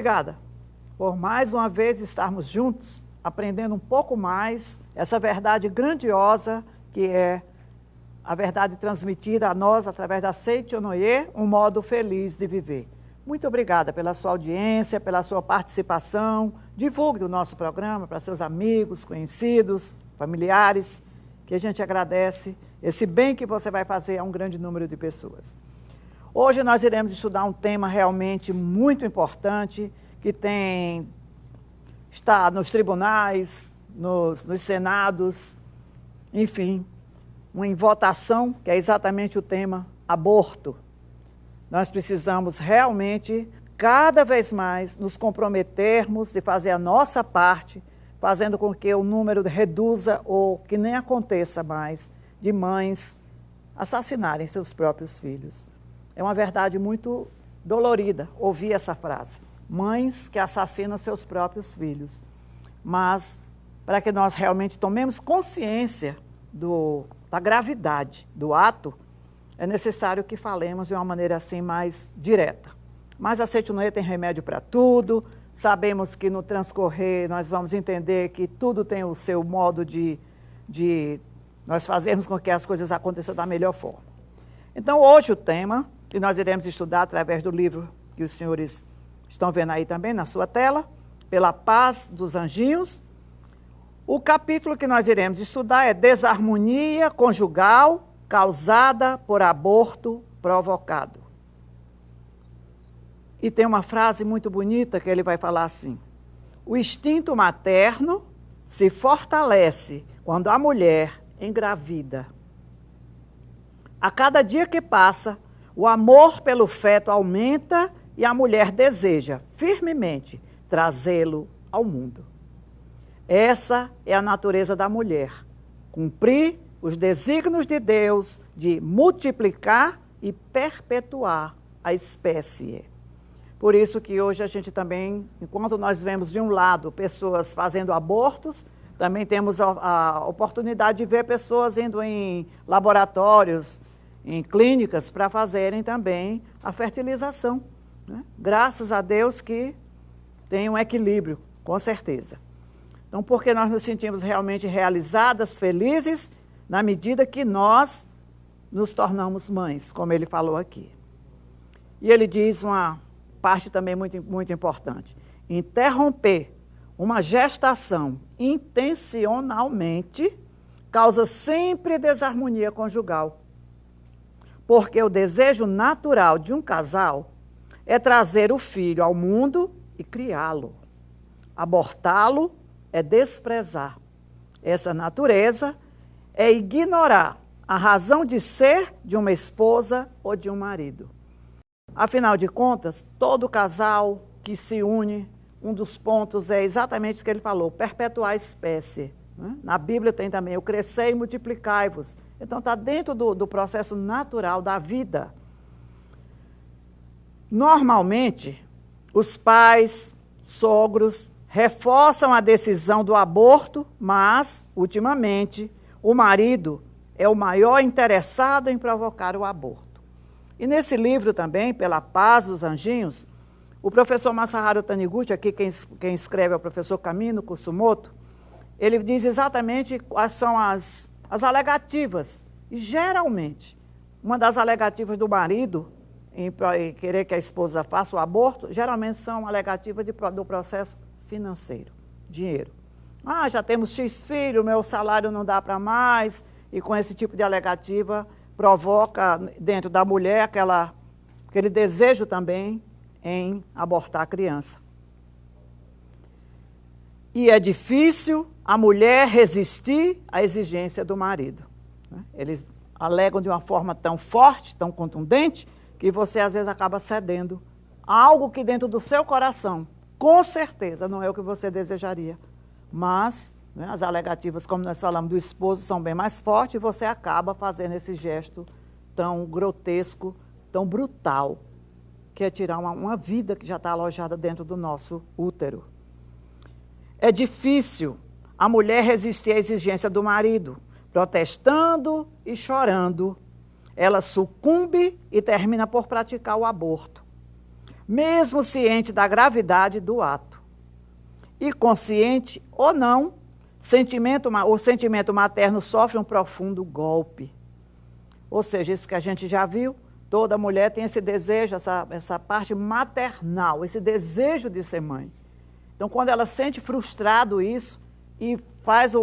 obrigada por mais uma vez estarmos juntos, aprendendo um pouco mais essa verdade grandiosa que é a verdade transmitida a nós através da Seitonoye, um modo feliz de viver. Muito obrigada pela sua audiência, pela sua participação. Divulgue o nosso programa para seus amigos, conhecidos, familiares, que a gente agradece esse bem que você vai fazer a um grande número de pessoas. Hoje nós iremos estudar um tema realmente muito importante, que está nos tribunais, nos senados, enfim, em votação, que é exatamente o tema aborto. Nós precisamos realmente, cada vez mais, nos comprometermos de fazer a nossa parte, fazendo com que o número reduza ou que nem aconteça mais de mães assassinarem seus próprios filhos. É uma verdade muito dolorida ouvir essa frase. Mães que assassinam seus próprios filhos. Mas, para que nós realmente tomemos consciência da gravidade do ato, é necessário que falemos de uma maneira assim mais direta. Mas a Seitonoye tem remédio para tudo, sabemos que no transcorrer nós vamos entender que tudo tem o seu modo de nós fazermos com que as coisas aconteçam da melhor forma. Então hoje o tema que nós iremos estudar através do livro que os senhores estão vendo aí também na sua tela, Pela Paz dos Anjinhos. O capítulo que nós iremos estudar é Desarmonia Conjugal causada por aborto provocado. E tem uma frase muito bonita que ele vai falar assim: o instinto materno se fortalece quando a mulher engravida. A cada dia que passa, o amor pelo feto aumenta e a mulher deseja firmemente trazê-lo ao mundo. Essa é a natureza da mulher, cumprir os desígnios de Deus de multiplicar e perpetuar a espécie. Por isso que hoje a gente também, enquanto nós vemos de um lado pessoas fazendo abortos, também temos a oportunidade de ver pessoas indo em laboratórios, em clínicas, para fazerem também a fertilização, né? Graças a Deus que tem um equilíbrio, com certeza. Então, porque nós nos sentimos realmente realizadas, felizes, na medida que nós nos tornamos mães, como ele falou aqui. E ele diz uma parte também muito importante: interromper uma gestação intencionalmente causa sempre desarmonia conjugal, porque o desejo natural de um casal é trazer o filho ao mundo e criá-lo. Abortá-lo é desprezar essa natureza, é ignorar a razão de ser de uma esposa ou de um marido. Afinal de contas, todo casal que se une, um dos pontos é exatamente o que ele falou: perpetuar a espécie, né? Na Bíblia tem também o crescer e multiplicai-vos. Então está dentro do processo natural da vida. Normalmente, os pais, sogros, reforçam a decisão do aborto, mas, ultimamente, o marido é o maior interessado em provocar o aborto. E nesse livro também, Pela Paz dos Anjinhos, o professor Masaharu Taniguchi, aqui quem escreve é o professor Kamino Kusumoto, ele diz exatamente quais são as alegativas. E, geralmente, uma das alegativas do marido em querer que a esposa faça o aborto, geralmente são alegativas do processo financeiro, dinheiro. Ah, já temos X filho, meu salário não dá para mais, e com esse tipo de alegativa provoca dentro da mulher aquele desejo também em abortar a criança. E é difícil a mulher resistir à exigência do marido, né? Eles alegam de uma forma tão forte, tão contundente, que você às vezes acaba cedendo a algo que dentro do seu coração, com certeza, não é o que você desejaria. Mas, né, as alegativas, como nós falamos, do esposo são bem mais fortes, e você acaba fazendo esse gesto tão grotesco, tão brutal, que é tirar uma vida que já está alojada dentro do nosso útero. É difícil a mulher resistir à exigência do marido, protestando e chorando. Ela sucumbe e termina por praticar o aborto. mesmo ciente da gravidade do ato. E consciente ou não, o sentimento materno sofre um profundo golpe. Ou seja, isso que a gente já viu, toda mulher tem esse desejo, essa parte maternal, esse desejo de ser mãe. Então, quando ela sente frustrado isso e faz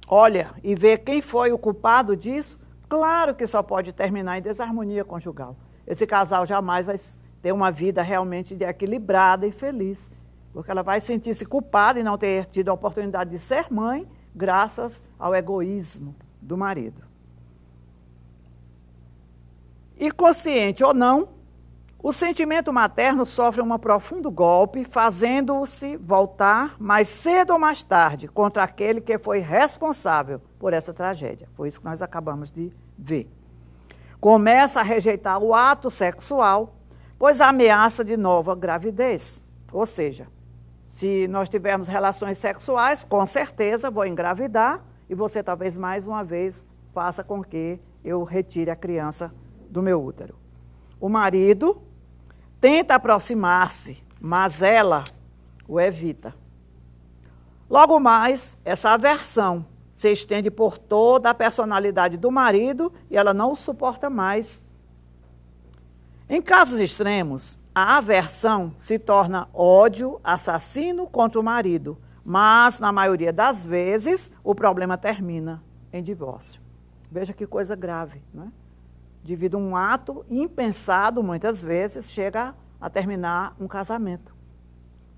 olha e vê quem foi o culpado disso, claro que só pode terminar em desarmonia conjugal. Esse casal jamais vai ter uma vida realmente equilibrada e feliz, porque ela vai sentir-se culpada em não ter tido a oportunidade de ser mãe, graças ao egoísmo do marido. E consciente ou não, o sentimento materno sofre um profundo golpe, fazendo-se voltar mais cedo ou mais tarde contra aquele que foi responsável por essa tragédia. Foi isso que nós acabamos de ver. Começa a rejeitar o ato sexual, pois ameaça de nova gravidez. Ou seja, se nós tivermos relações sexuais, com certeza vou engravidar e você talvez mais uma vez faça com que eu retire a criança do meu útero. O marido tenta aproximar-se, mas ela o evita. Logo mais, essa aversão se estende por toda a personalidade do marido e ela não o suporta mais. Em casos extremos, a aversão se torna ódio assassino contra o marido, mas, na maioria das vezes, o problema termina em divórcio. Veja que coisa grave, não é? Devido a um ato impensado, muitas vezes, chega a terminar um casamento.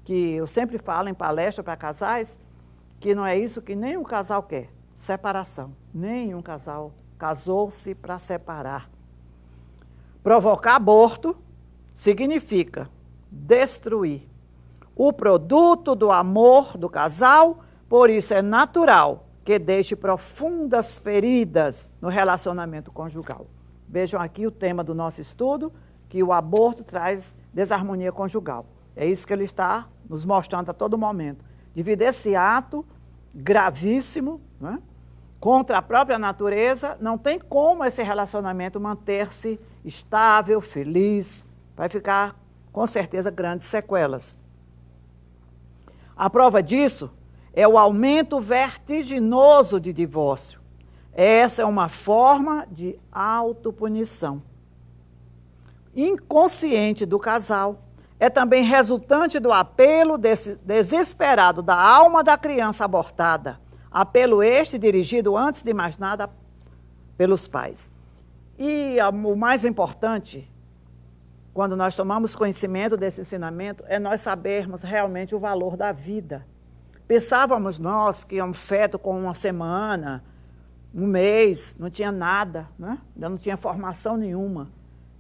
Que eu sempre falo em palestra para casais, que não é isso que nenhum casal quer, separação. Nenhum casal casou-se para separar. Provocar aborto significa destruir o produto do amor do casal, por isso é natural que deixe profundas feridas no relacionamento conjugal. Vejam aqui o tema do nosso estudo, que o aborto traz desarmonia conjugal. É isso que ele está nos mostrando a todo momento. Devido a esse ato gravíssimo, né, contra a própria natureza, não tem como esse relacionamento manter-se estável, feliz. Vai ficar, com certeza, grandes sequelas. A prova disso é o aumento vertiginoso de divórcio. Essa é uma forma de autopunição inconsciente do casal. É também resultante do apelo desesperado da alma da criança abortada. Apelo este dirigido, antes de mais nada, pelos pais. E o mais importante, quando nós tomamos conhecimento desse ensinamento, é nós sabermos realmente o valor da vida. Pensávamos nós que um feto com uma semana, um mês, não tinha nada, né? Ainda não tinha formação nenhuma.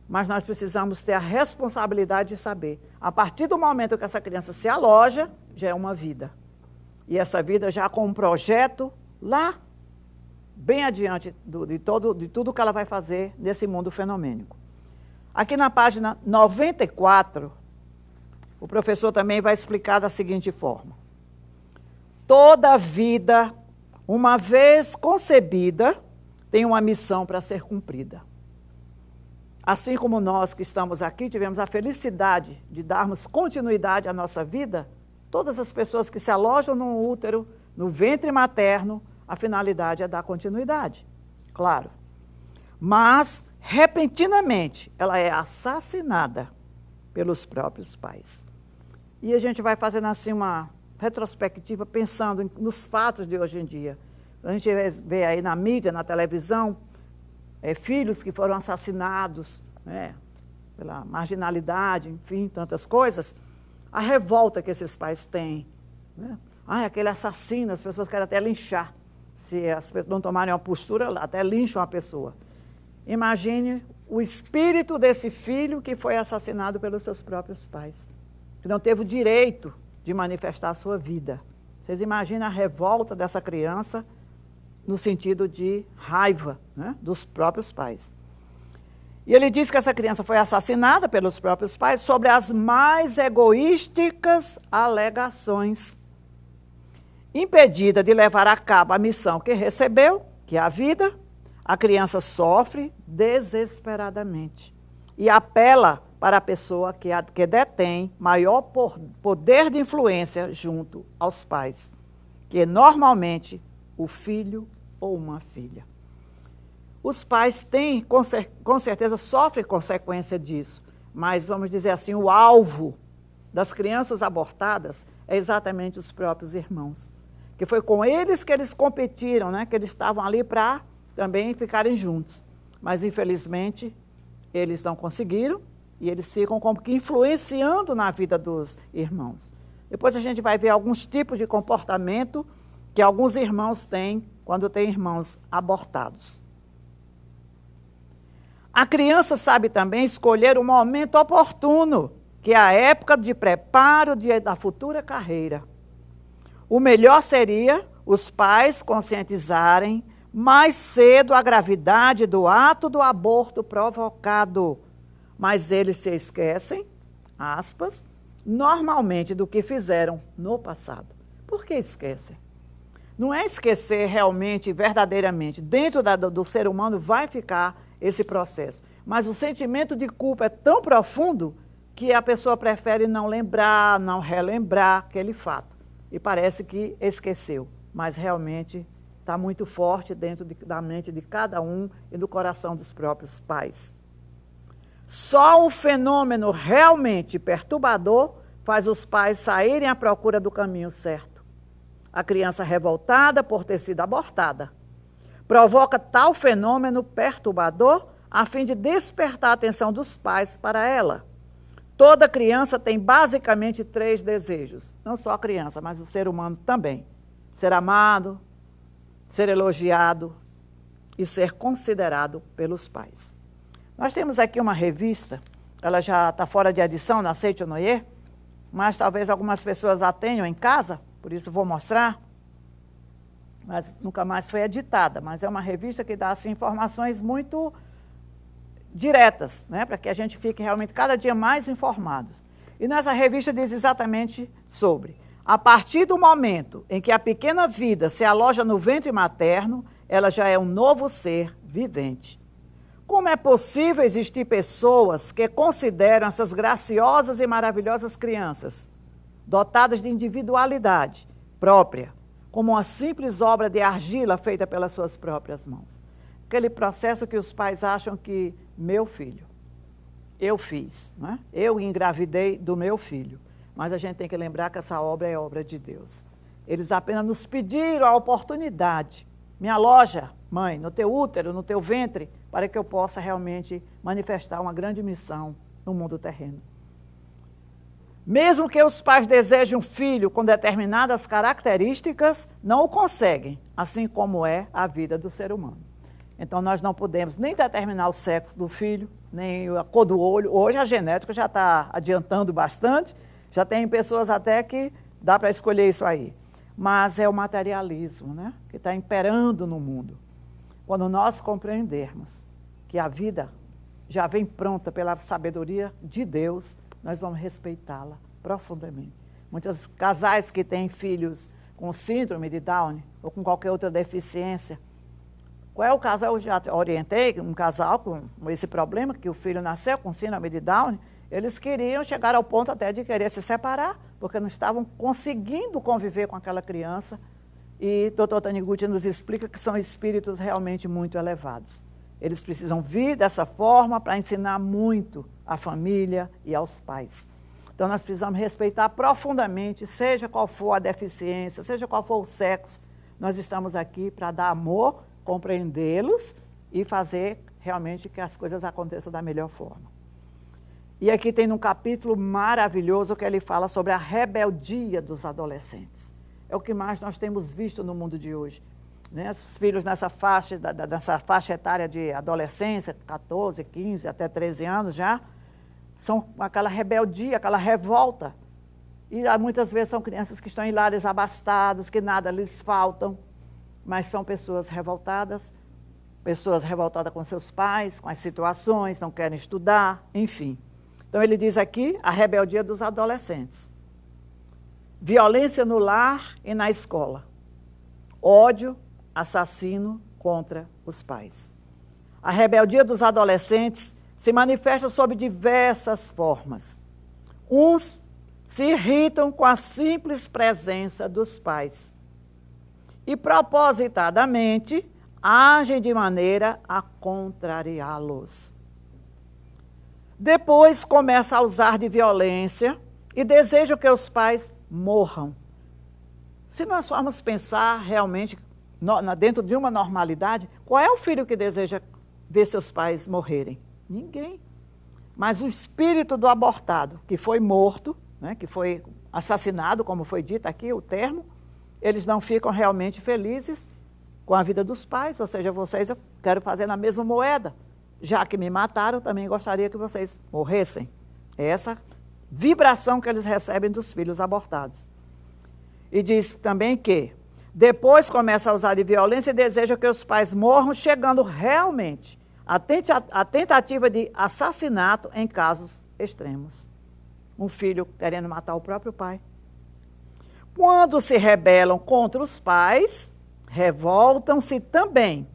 Mas nós precisamos ter a responsabilidade de saber. A partir do momento que essa criança se aloja, já é uma vida. E essa vida já com um projeto lá, bem adiante de tudo que ela vai fazer nesse mundo fenomênico. Aqui na página 94, o professor também vai explicar da seguinte forma. Toda vida, uma vez concebida, tem uma missão para ser cumprida. Assim como nós que estamos aqui tivemos a felicidade de darmos continuidade à nossa vida, todas as pessoas que se alojam no útero, no ventre materno, a finalidade é dar continuidade, claro. Mas, repentinamente, ela é assassinada pelos próprios pais. E a gente vai fazendo assim uma retrospectiva, pensando nos fatos de hoje em dia. A gente vê aí na mídia, na televisão, filhos que foram assassinados, pela marginalidade, enfim, tantas coisas. A revolta que esses pais têm. Né? Aquele assassino, as pessoas querem até linchar. Se as pessoas não tomarem uma postura, até lincham a pessoa. Imagine o espírito desse filho que foi assassinado pelos seus próprios pais, que não teve o direito de manifestar a sua vida. Vocês imaginam a revolta dessa criança no sentido de raiva, né, dos próprios pais. E ele diz que essa criança foi assassinada pelos próprios pais sobre as mais egoísticas alegações. Impedida de levar a cabo a missão que recebeu, que é a vida, a criança sofre desesperadamente e apela para a pessoa que detém maior poder de influência junto aos pais, que é normalmente o filho ou uma filha. Os pais têm, com certeza, sofrem consequência disso, mas, vamos dizer assim, o alvo das crianças abortadas é exatamente os próprios irmãos, que foi com eles que eles competiram, né? Que eles estavam ali para também ficarem juntos. Mas, infelizmente, eles não conseguiram e eles ficam como que influenciando na vida dos irmãos. Depois a gente vai ver alguns tipos de comportamento que alguns irmãos têm quando têm irmãos abortados. A criança sabe também escolher o momento oportuno, que é a época de preparo da futura carreira. O melhor seria os pais conscientizarem mais cedo a gravidade do ato do aborto provocado, mas eles se esquecem, aspas, normalmente do que fizeram no passado. Por que esquecem? Não é esquecer realmente, verdadeiramente. Dentro do ser humano vai ficar esse processo. Mas o sentimento de culpa é tão profundo que a pessoa prefere não lembrar, não relembrar aquele fato. E parece que esqueceu, mas realmente está muito forte dentro da mente de cada um e do coração dos próprios pais. Só um fenômeno realmente perturbador faz os pais saírem à procura do caminho certo. A criança revoltada por ter sido abortada provoca tal fenômeno perturbador a fim de despertar a atenção dos pais para ela. Toda criança tem basicamente 3 desejos. Não só a criança, mas o ser humano também. Ser amado, ser elogiado e ser considerado pelos pais. Nós temos aqui uma revista, ela já está fora de edição, na Aceite ou Noyer, mas talvez algumas pessoas a tenham em casa, por isso vou mostrar. Mas nunca mais foi editada, mas é uma revista que dá assim, informações muito diretas, né, para que a gente fique realmente cada dia mais informados. E nessa revista diz exatamente sobre: a partir do momento em que a pequena vida se aloja no ventre materno, ela já é um novo ser vivente. Como é possível existir pessoas que consideram essas graciosas e maravilhosas crianças, dotadas de individualidade própria, como uma simples obra de argila feita pelas suas próprias mãos? Aquele processo que os pais acham que meu filho, eu fiz, né? Eu engravidei do meu filho. Mas a gente tem que lembrar que essa obra é obra de Deus. Eles apenas nos pediram a oportunidade. Me aloja, mãe, no teu útero, no teu ventre, para que eu possa realmente manifestar uma grande missão no mundo terreno. Mesmo que os pais desejem um filho com determinadas características, não o conseguem, assim como é a vida do ser humano. Então, nós não podemos nem determinar o sexo do filho, nem a cor do olho. Hoje, a genética já está adiantando bastante, já tem pessoas até que dá para escolher isso aí. Mas é o materialismo, né, que está imperando no mundo. Quando nós compreendermos que a vida já vem pronta pela sabedoria de Deus, nós vamos respeitá-la profundamente. Muitos casais que têm filhos com síndrome de Down ou com qualquer outra deficiência. Qual é o casal? Eu já orientei um casal com esse problema, que o filho nasceu com síndrome de Down. Eles queriam chegar ao ponto até de querer se separar, porque não estavam conseguindo conviver com aquela criança. E o Dr. Taniguchi nos explica que são espíritos realmente muito elevados. Eles precisam vir dessa forma para ensinar muito à família e aos pais. Então, nós precisamos respeitar profundamente, seja qual for a deficiência, seja qual for o sexo. Nós estamos aqui para dar amor, compreendê-los e fazer realmente que as coisas aconteçam da melhor forma. E aqui tem um capítulo maravilhoso que ele fala sobre a rebeldia dos adolescentes. É o que mais nós temos visto no mundo de hoje. Né? Os filhos nessa faixa etária de adolescência, 14, 15, até 13 anos já, são aquela rebeldia, aquela revolta. E muitas vezes são crianças que estão em lares abastados, que nada lhes faltam, mas são pessoas revoltadas com seus pais, com as situações, não querem estudar, enfim. Então ele diz aqui a rebeldia dos adolescentes. Violência no lar e na escola. Ódio, assassino contra os pais. A rebeldia dos adolescentes se manifesta sob diversas formas. Uns se irritam com a simples presença dos pais e propositadamente agem de maneira a contrariá-los. Depois começa a usar de violência e desejam que os pais morram. Se nós formos pensar realmente dentro de uma normalidade, qual é o filho que deseja ver seus pais morrerem? Ninguém. Mas o espírito do abortado, que foi morto, né, que foi assassinado, como foi dito aqui, o termo, eles não ficam realmente felizes com a vida dos pais, ou seja, vocês eu quero fazer na mesma moeda. Já que me mataram, também gostaria que vocês morressem. É essa vibração que eles recebem dos filhos abortados. E diz também que depois começa a usar de violência e deseja que os pais morram, chegando realmente à tentativa de assassinato em casos extremos. Um filho querendo matar o próprio pai. Quando se rebelam contra os pais, revoltam-se também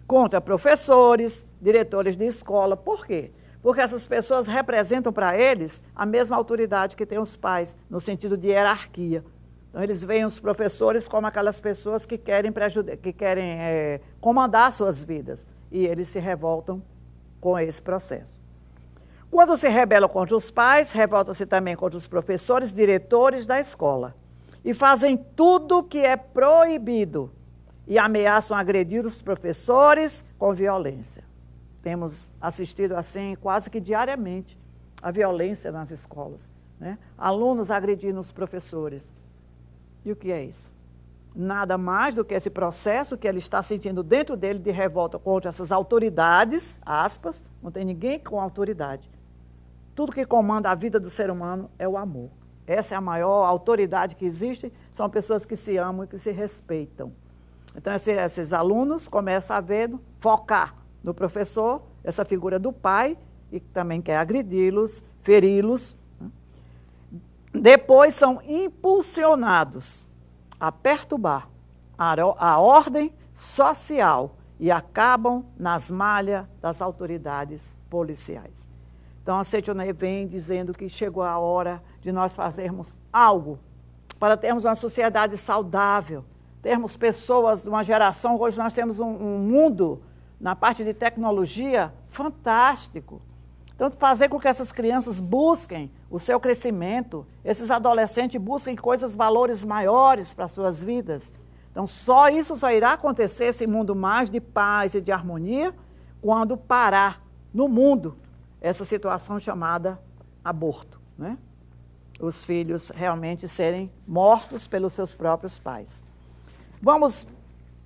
contra professores, diretores de escola. Por quê? Porque essas pessoas representam para eles a mesma autoridade que têm os pais, no sentido de hierarquia. Então, eles veem os professores como aquelas pessoas que querem comandar suas vidas. E eles se revoltam com esse processo. Quando se rebelam contra os pais, revoltam-se também contra os professores, diretores da escola. E fazem tudo o que é proibido. E ameaçam agredir os professores com violência. Temos assistido assim quase que diariamente a violência nas escolas, né? Alunos agredindo os professores. E o que é isso? Nada mais do que esse processo que ele está sentindo dentro dele de revolta contra essas autoridades, aspas, não tem ninguém com autoridade. Tudo que comanda a vida do ser humano é o amor. Essa é a maior autoridade que existe, são pessoas que se amam e que se respeitam. Então, esses alunos começam a focar no professor, essa figura do pai, e que também quer agredi-los, feri-los. Depois são impulsionados a perturbar a ordem social e acabam nas malhas das autoridades policiais. Então, a Setionei vem dizendo que chegou a hora de nós fazermos algo para termos uma sociedade saudável, termos pessoas de uma geração. Hoje nós temos um mundo na parte de tecnologia fantástico. Então, fazer com que essas crianças busquem o seu crescimento, esses adolescentes busquem coisas, valores maiores para as suas vidas. Então, isso só irá acontecer, esse mundo mais de paz e de harmonia, quando parar no mundo essa situação chamada aborto, né? Os filhos realmente serem mortos pelos seus próprios pais.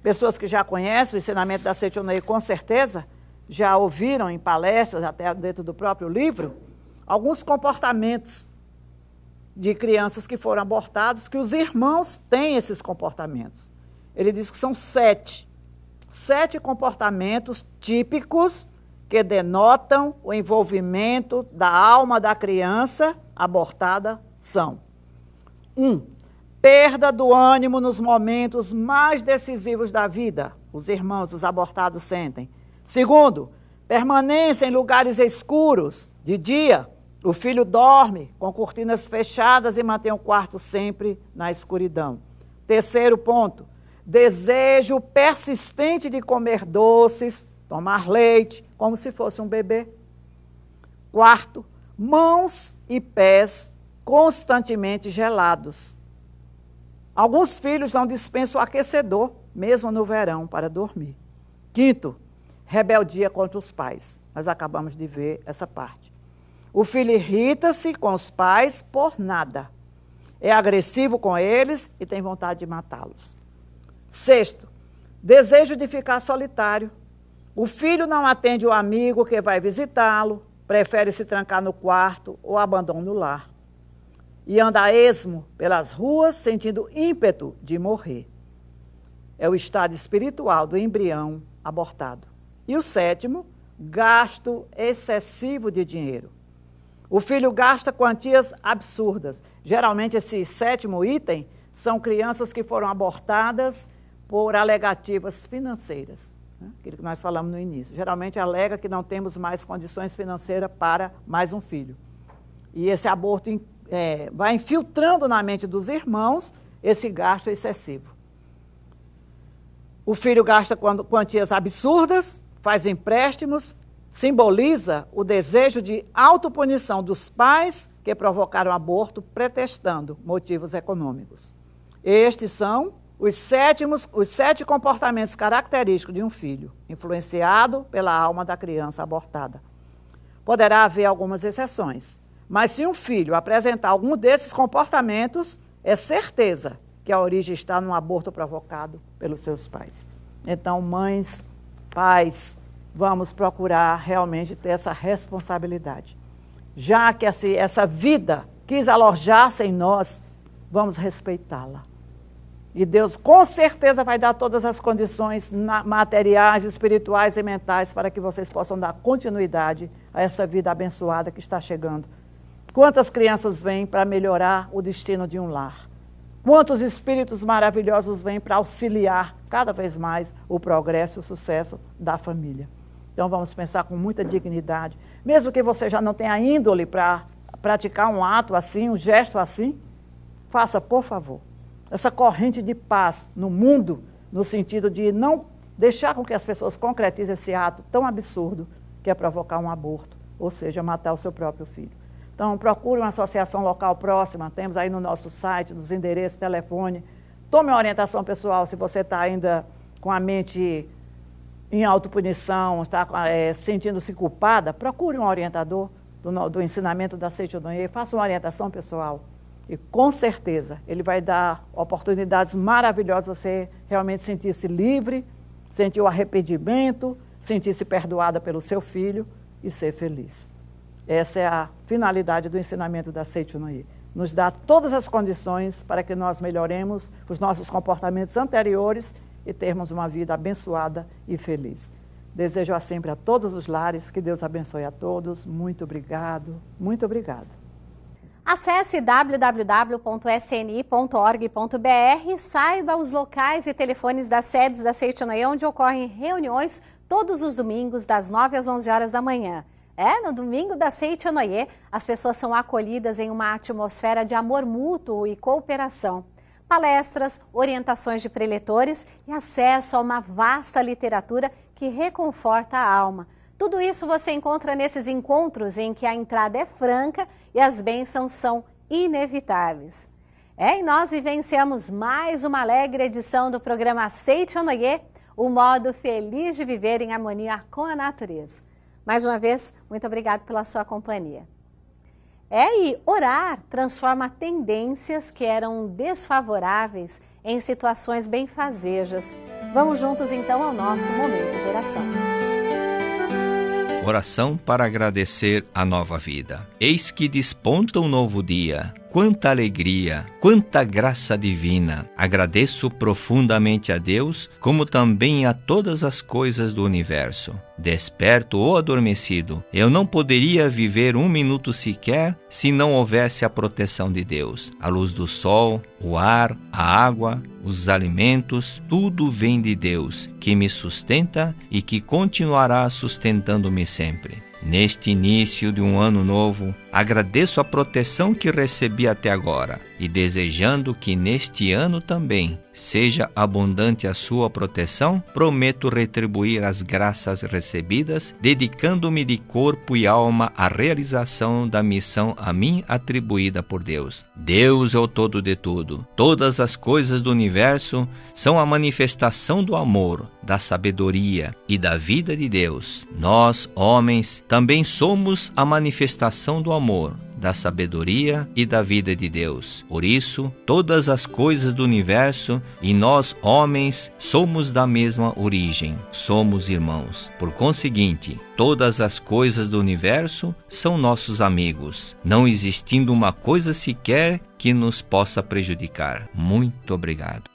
Pessoas que já conhecem o ensinamento da Setionei, com certeza, já ouviram em palestras, até dentro do próprio livro, alguns comportamentos de crianças que foram abortadas, que os irmãos têm esses comportamentos. Ele diz que são 7 comportamentos típicos que denotam o envolvimento da alma da criança abortada são: 1. Perda do ânimo nos momentos mais decisivos da vida. Os irmãos dos abortados sentem. 2. Permanência em lugares escuros. De dia, o filho dorme com cortinas fechadas e mantém o quarto sempre na escuridão. 3º ponto. Desejo persistente de comer doces, tomar leite, como se fosse um bebê. 4. Mãos e pés constantemente gelados. Alguns filhos não dispensam o aquecedor, mesmo no verão, para dormir. 5. Rebeldia contra os pais. Nós acabamos de ver essa parte. O filho irrita-se com os pais por nada. É agressivo com eles e tem vontade de matá-los. 6. Desejo de ficar solitário. O filho não atende o amigo que vai visitá-lo, prefere se trancar no quarto ou abandona o lar. E anda a esmo pelas ruas, sentindo ímpeto de morrer. É o estado espiritual do embrião abortado. E o 7, gasto excessivo de dinheiro. O filho gasta quantias absurdas. Geralmente, esse 7º item são crianças que foram abortadas por alegativas financeiras. né? Aquilo que nós falamos no início. Geralmente alega que não temos mais condições financeiras para mais um filho. E esse aborto vai infiltrando na mente dos irmãos esse gasto excessivo. O filho gasta quantias absurdas, faz empréstimos, simboliza o desejo de autopunição dos pais que provocaram aborto pretextando motivos econômicos. Estes são os 7 comportamentos característicos de um filho, influenciado pela alma da criança abortada. Poderá haver algumas exceções, mas se um filho apresentar algum desses comportamentos, é certeza que a origem está num aborto provocado pelos seus pais. Então, mães, pais, vamos procurar realmente ter essa responsabilidade. Já que essa vida quis alojar-se em nós, vamos respeitá-la. E Deus com certeza vai dar todas as condições materiais, espirituais e mentais para que vocês possam dar continuidade a essa vida abençoada que está chegando. Quantas crianças vêm para melhorar o destino de um lar? Quantos espíritos maravilhosos vêm para auxiliar cada vez mais o progresso e o sucesso da família? Então vamos pensar com muita dignidade. Mesmo que você já não tenha índole para praticar um ato assim, um gesto assim, faça, por favor, essa corrente de paz no mundo, no sentido de não deixar com que as pessoas concretizem esse ato tão absurdo que é provocar um aborto, ou seja, matar o seu próprio filho. Então, procure uma associação local próxima, temos aí no nosso site, nos endereços, telefone. Tome uma orientação pessoal se você está ainda com a mente em autopunição, está sentindo-se culpada, procure um orientador do ensinamento da Seichonoye, faça uma orientação pessoal. E com certeza ele vai dar oportunidades maravilhosas, você realmente sentir-se livre, sentir o arrependimento, sentir-se perdoada pelo seu filho e ser feliz. Essa é a finalidade do ensinamento da Seichonoye. Nos dá todas as condições para que nós melhoremos os nossos comportamentos anteriores e termos uma vida abençoada e feliz. Desejo sempre a todos os lares que Deus abençoe a todos. Muito obrigado, muito obrigado. Acesse www.sni.org.br e saiba os locais e telefones das sedes da Seichonoye, onde ocorrem reuniões todos os domingos, das 9 às 11 horas da manhã. No domingo da Seichonoye, as pessoas são acolhidas em uma atmosfera de amor mútuo e cooperação. Palestras, orientações de preletores e acesso a uma vasta literatura que reconforta a alma. Tudo isso você encontra nesses encontros em que a entrada é franca e as bênçãos são inevitáveis. E nós vivenciamos mais uma alegre edição do programa Seichonoye, o modo feliz de viver em harmonia com a natureza. Mais uma vez, muito obrigado pela sua companhia. E orar transforma tendências que eram desfavoráveis em situações benfazejas. Vamos juntos então ao nosso momento de oração. Oração para agradecer a nova vida. Eis que desponta um novo dia. Quanta alegria, quanta graça divina. Agradeço profundamente a Deus, como também a todas as coisas do universo. Desperto ou adormecido, eu não poderia viver um minuto sequer se não houvesse a proteção de Deus. A luz do sol, o ar, a água, os alimentos, tudo vem de Deus, que me sustenta e que continuará sustentando-me sempre. Neste início de um ano novo, agradeço a proteção que recebi até agora e desejando que neste ano também seja abundante a sua proteção, prometo retribuir as graças recebidas, dedicando-me de corpo e alma à realização da missão a mim atribuída por Deus. Deus é o todo de tudo. Todas as coisas do universo são a manifestação do amor, da sabedoria e da vida de Deus. Nós, homens, também somos a manifestação do amor, da sabedoria e da vida de Deus. Por isso, todas as coisas do universo e nós, homens, somos da mesma origem, somos irmãos. Por conseguinte, todas as coisas do universo são nossos amigos, não existindo uma coisa sequer que nos possa prejudicar. Muito obrigado.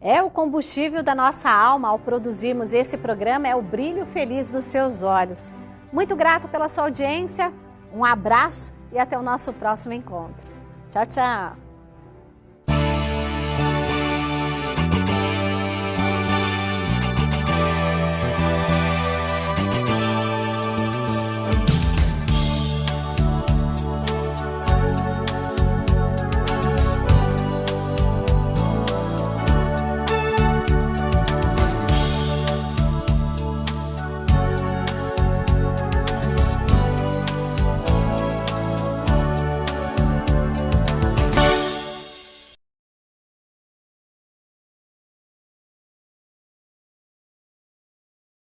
O combustível da nossa alma ao produzirmos esse programa é o brilho feliz dos seus olhos. Muito grato pela sua audiência. Um abraço e até o nosso próximo encontro. Tchau, tchau!